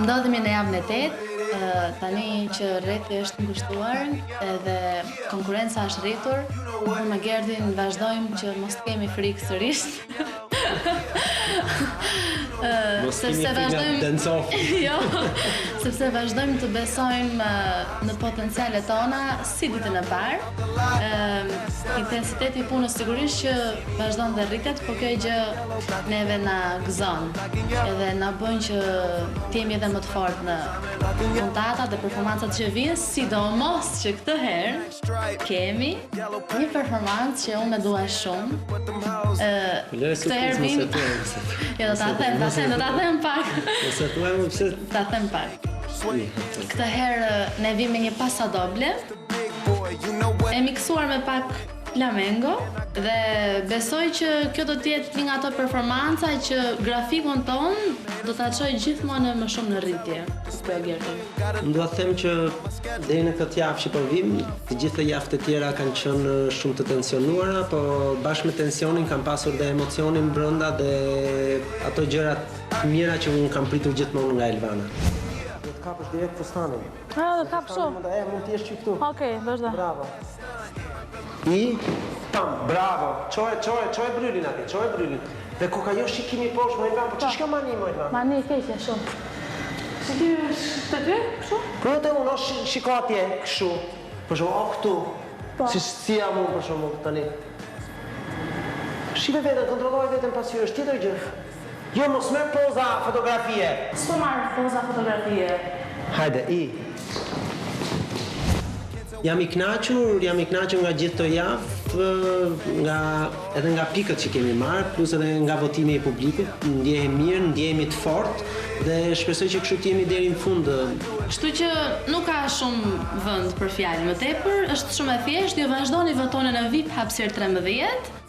Ndodhemi në javën e 8, tani që rreti është ngushtuar edhe konkurenca është rritur, unë me Gerdin vazhdojmë që mos kemi frikë sërish. Sepse vazhdojmë të besojmë në potencialet tona si ditën e parë. Intensiteti i punës sigurisht që vazhdon dhe rritet, por kjo gjë neve na gëzon edhe na bën që të jemi edhe më të fortë në puntatat dhe performancat që vijnë, sidomos që këtë herë kemi një performancë që unë e dua shumë. Këtë herë vim. Jo, do ta them pak. Ta them pak. Këtë herë ne vim me një pasadoble, e miksuar me pak flamengo dhe besoj që kjo do të jetë një nga ato performanca që grafikun ton do ta çojë gjithmonë më shumë në rritje. Po Gerti. Unë do të them që deri në këtë javë që po vim, të gjitha javët e tjera kanë qenë shumë të tensionuara, po bashkë me tensionin kam pasur dhe emocionin brenda dhe ato gjërat të mira që unë kam pritur gjithmonë nga Elvana. Do të kapësh direkt fustanin. Do të kap shumë. Mund të jesh këtu. Okej, vazhdo. Bravo. Bravo. Çoj brylin aty, çoj brylin. Dhe ku ka jo shikimi poshtë, më Elvan, po ç'është kjo mani më Elvan? Mani e keqe shumë. Si ti të dy, kështu? Po te unë shiko atje, kështu. Për shembull, këtu. Si jam unë për shembull tani. Shive veten, kontrolloj veten pasi është tjetër gjë. Jo, mos merr poza fotografie. S'po marr poza fotografie. Hajde, Jam i kënaqur nga gjithë të javë, edhe nga pikët që kemi marrë, plus edhe nga votimi i publikut, ndjehemi mirë, ndjehemi të fortë dhe shpresoj që kështu të jemi deri në fund. Kështu që nuk ka shumë vend për fjalë më tepër, është shumë e thjeshtë, ju vazhdoni votoni në VIP hapësirë 13.